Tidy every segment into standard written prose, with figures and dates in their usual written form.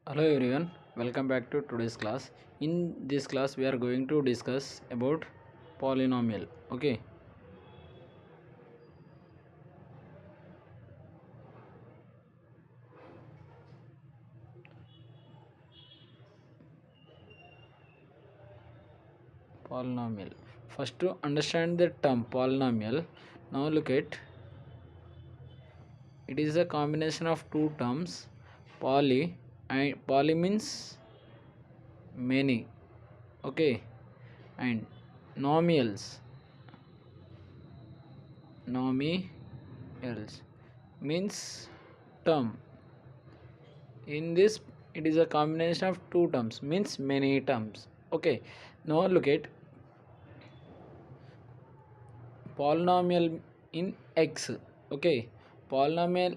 Hello everyone, welcome back to today's class. In this class, we are going to discuss about polynomial. Okay, polynomial. First, to understand the term polynomial, now look at it is a combination of two terms. Poly and poly means many. Okay, and nomials. Nomials means term. In this, it is a combination of two terms, means many terms. Okay, now look at polynomial in x. Okay, polynomial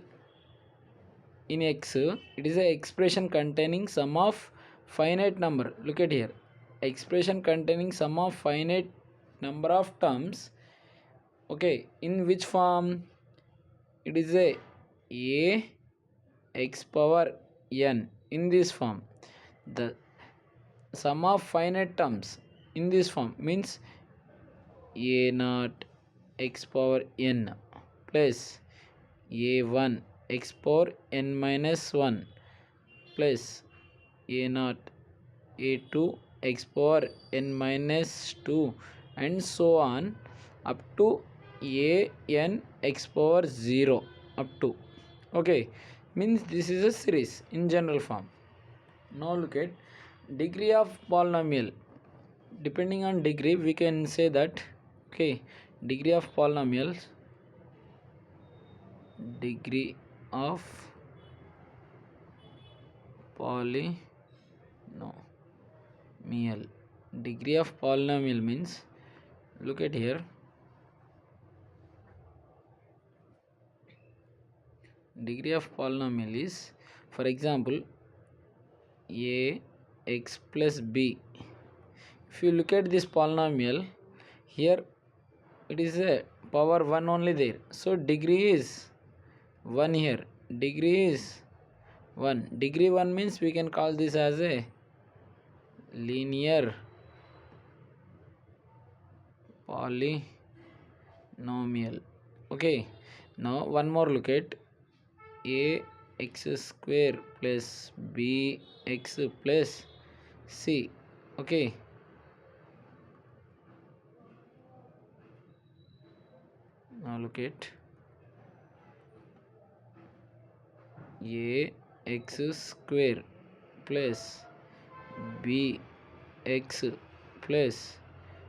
in x, it is a expression containing sum of finite number. Look at here, expression containing sum of finite number of terms. Okay, in which form? It is a x power n. In this form, the sum of finite terms in this form means a naught x power n plus a1 x power n minus 1 plus a naught a2 x power n minus 2 and so on up to a n x power 0 up to. Okay, means this is a series in general form. Now look at degree of polynomial. Depending on degree, we can say that, okay, degree of polynomials, degree of polynomial, degree of polynomial means, look at here, degree of polynomial is, for example, a x plus b. If you look at this polynomial here, it is a power 1 only there, so degree is 1 here, degree is 1. Degree 1 means we can call this as a linear polynomial. Okay, now one more, look at a x square plus b x plus c. Okay, now look at a x square plus b x plus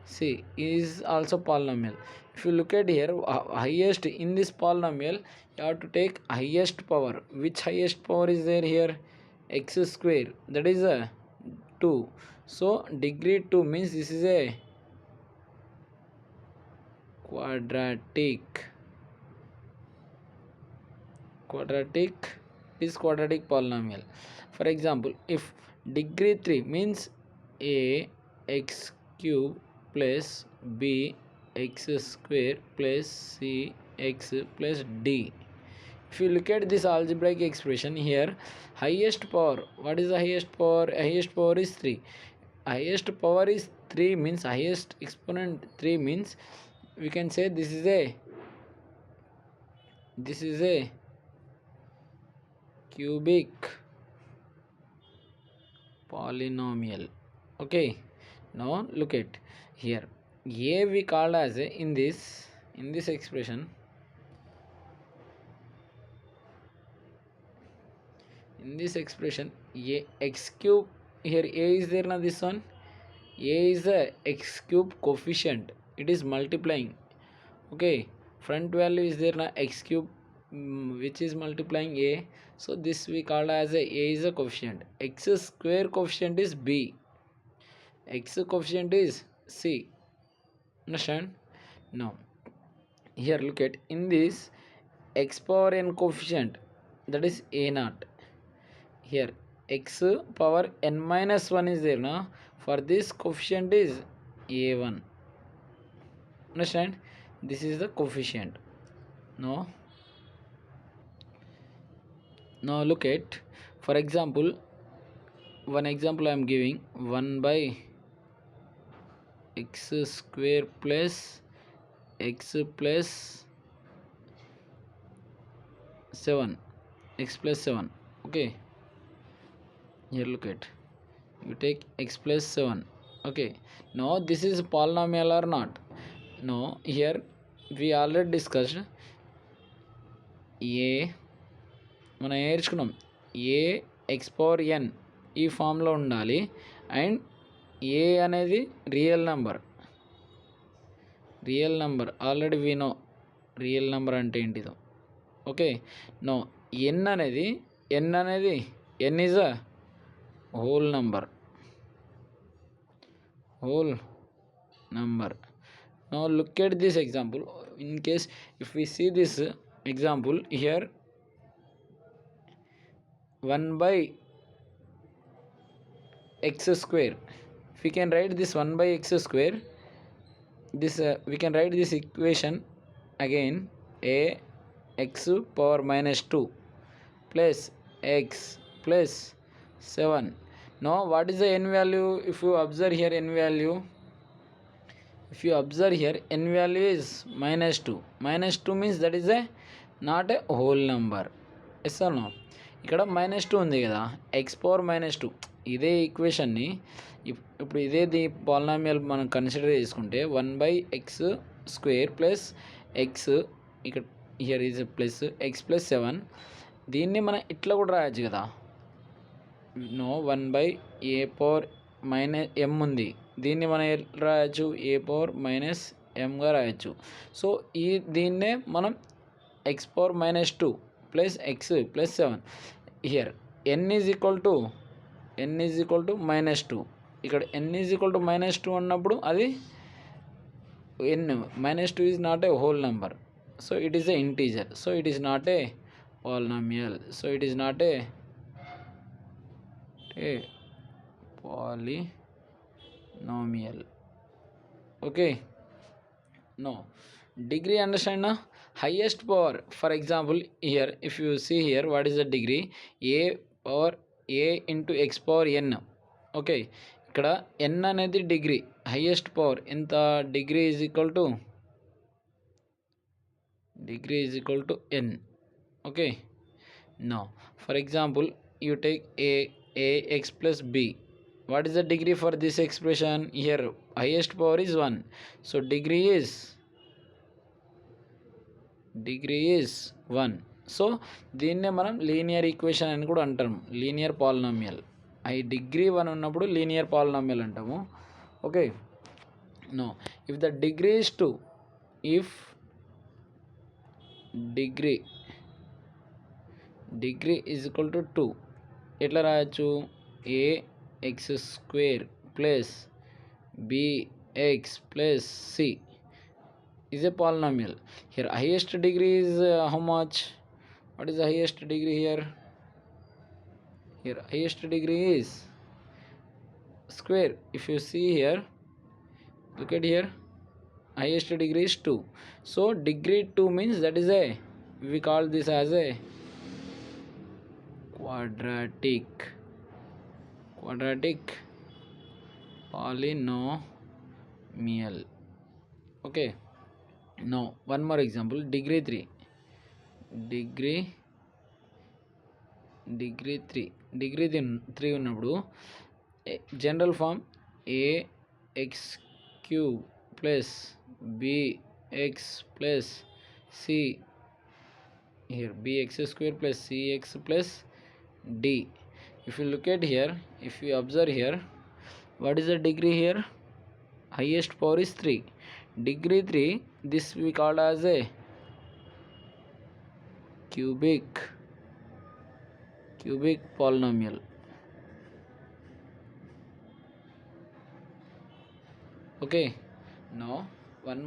c is also polynomial. If you look at here, highest in this polynomial, you have to take highest power. Which highest power is there here? X square, that is a 2. So degree 2 means this is a quadratic is quadratic polynomial. For example, if degree 3 means a x cube plus b x square plus c x plus d. If you look at this algebraic expression here, highest power, what is the highest power? Highest power is 3. Highest power is 3 means highest exponent 3 means we can say this is a cubic polynomial. Okay, now look at here, a we called as a, in this expression, a x cube, here a is there now, this one a is a x cube coefficient, it is multiplying. Okay, front value is there now x cube, which is multiplying a, so this we call as a is a coefficient, x square coefficient is b, x coefficient is c. Understand? Now here look at, in this x power n coefficient, that is a naught, here x power n minus 1 is there now, for this coefficient is a1. Understand? This is the coefficient. Now look at, for example, one example I am giving. 1 by x square plus x plus 7, x plus 7. Okay, here look at, you take x plus 7. Okay, now this is polynomial or not? No, here we already discussed a, మనం నేర్చుకున్నాం ఏ X power ఎన్ ఈ ఫామ్లో ఉండాలి. And a అనేది real number already we know real number అంటే ఏంటిదో. Okay, now n అనేది n is a whole number. Now look at this example. In case if we see this example here, 1 by x square, we can write this 1 by x square. This we can write this equation again, a x power minus 2 plus x plus 7. Now what is the n value? If you observe here, n value is -2. -2 means that is a not a whole number. Yes or no? ఇక్కడ -2 ఉంది కదా, X power -2. ఇదే ఈక్వేషన్ని ఇప్పుడు ఇదే polynomial మనం consider చేసుకుంటే 1 by x square plus x, ఇక్కడ here is plus x plus 7. దీన్ని మనం ఇట్లా కూడా రాయొచ్చు కదా. Now 1 by a power -m ఉంది, దీన్ని మనం రాయొచ్చు ఏ పవర్ -mగా రాయొచ్చు. సో దీన్నే మనం X power -2 plus x plus 7. Here n is equal to -2. ఇక్కడ n ఈజ్ ఈక్వల్ టు -2 అన్నప్పుడు అది n -2 is not a whole number. So it is a integer. So it is not a polynomial. So it is not a polynomial. Okay, no degree, understand na? Highest power, for example here if you see here, what is the degree? A power a into x power n. Okay, ఇక్కడ n అనేది degree, highest power ఎంత, degree is equal to n. Okay, now for example you take ax plus b. What is the degree for this expression? Here highest power is 1, so degree is 1. So దీన్నే మనం linear equation అని కూడా అంటాం, linear polynomial. Degree 1 ఉన్నప్పుడు linear polynomial అంటాము. Okay, now if the degree is 2, if degree is equal to 2, ఎట్లా రాయొచ్చు? A x square plus bx plus c is a polynomial. Here highest degree is how much? What is the highest degree here? Here highest degree is square. If you see here, look at here, highest degree is 2. So degree 2 means that is a, we call this as a quadratic polynomial. Okay, now one more example, degree 3 ఉన్నప్పుడు general form ax cube plus bx plus c, here bx square plus cx plus d. If you look at here, if you observe here, what is the degree here? Highest power is 3. Degree 3, this we call as a cubic polynomial. Okay, now one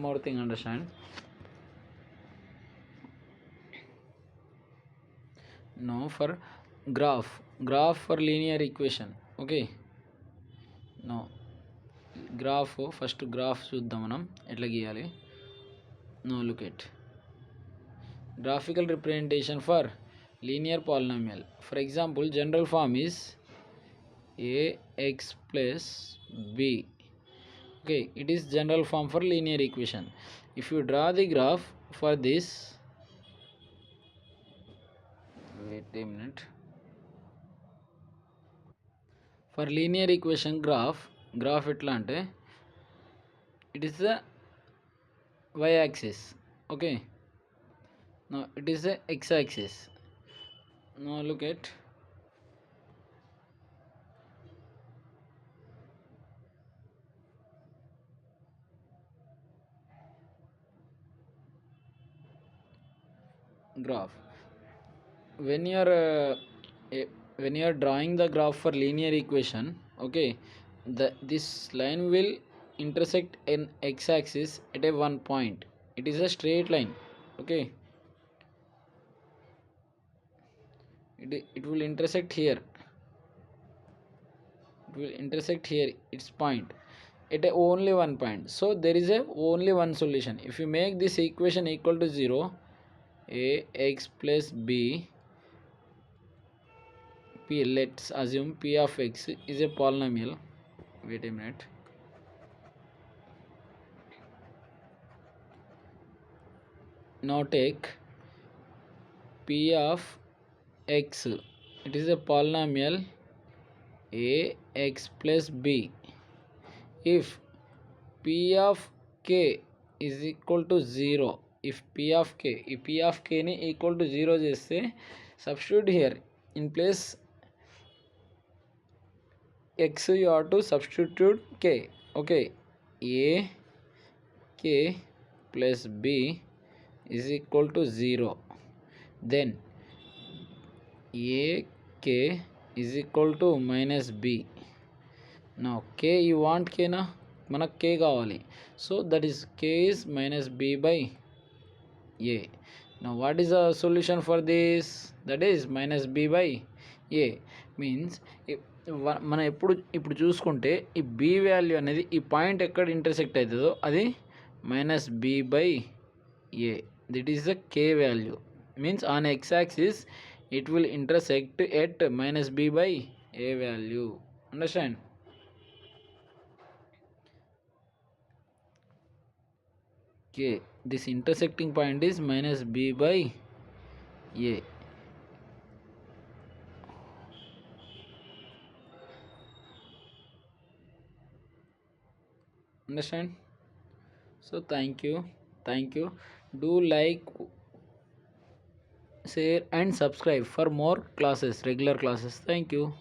more thing, understand. Now for graph for linear equation. Okay, now graph, first graph చూద్దాం మనం ఎట్లా గీయాలి. No look at graphical representation for linear polynomial. For example general form is ax plus b. Okay, it is general form for linear equation. If you draw the graph for this, wait a minute. For linear equation graph ఎట్లా అంటే it is the y axis. Okay, now it is the x axis. Now look at graph. When you are eh, when you are drawing the graph for linear equation, okay, this line will intersect in x axis at a one point. It is a straight line. Okay, it will intersect here. It will intersect here its point at a only one point. So there is a only one solution. If you make this equation equal to 0, ax plus b, p, let's assume p of x is a polynomial. Wait a minute. Now take p of x, it is a polynomial ax plus b. If p of k is equal to 0, if p of k ni equal to 0 cheste, substitute here in place x you have to substitute k. Okay, a k plus b is equal to 0. Then a k is equal to minus b. Now k, you want k na, మనకు k కావాలి. So that is k is minus b by a. Now what is the solution for this? That is minus b by a. Means మనం ఇప్పుడు చూసుకుంటే ఈ b value అనేది ఈ point ఎక్కడ intersect అవుతుందో అది minus b by a. That is the k value. Means on x axis it will intersect at minus b by a value. Understand? Okay, this intersecting point is minus b by a. Understand? So thank you. Do like, share and subscribe for more classes, regular classes. Thank you.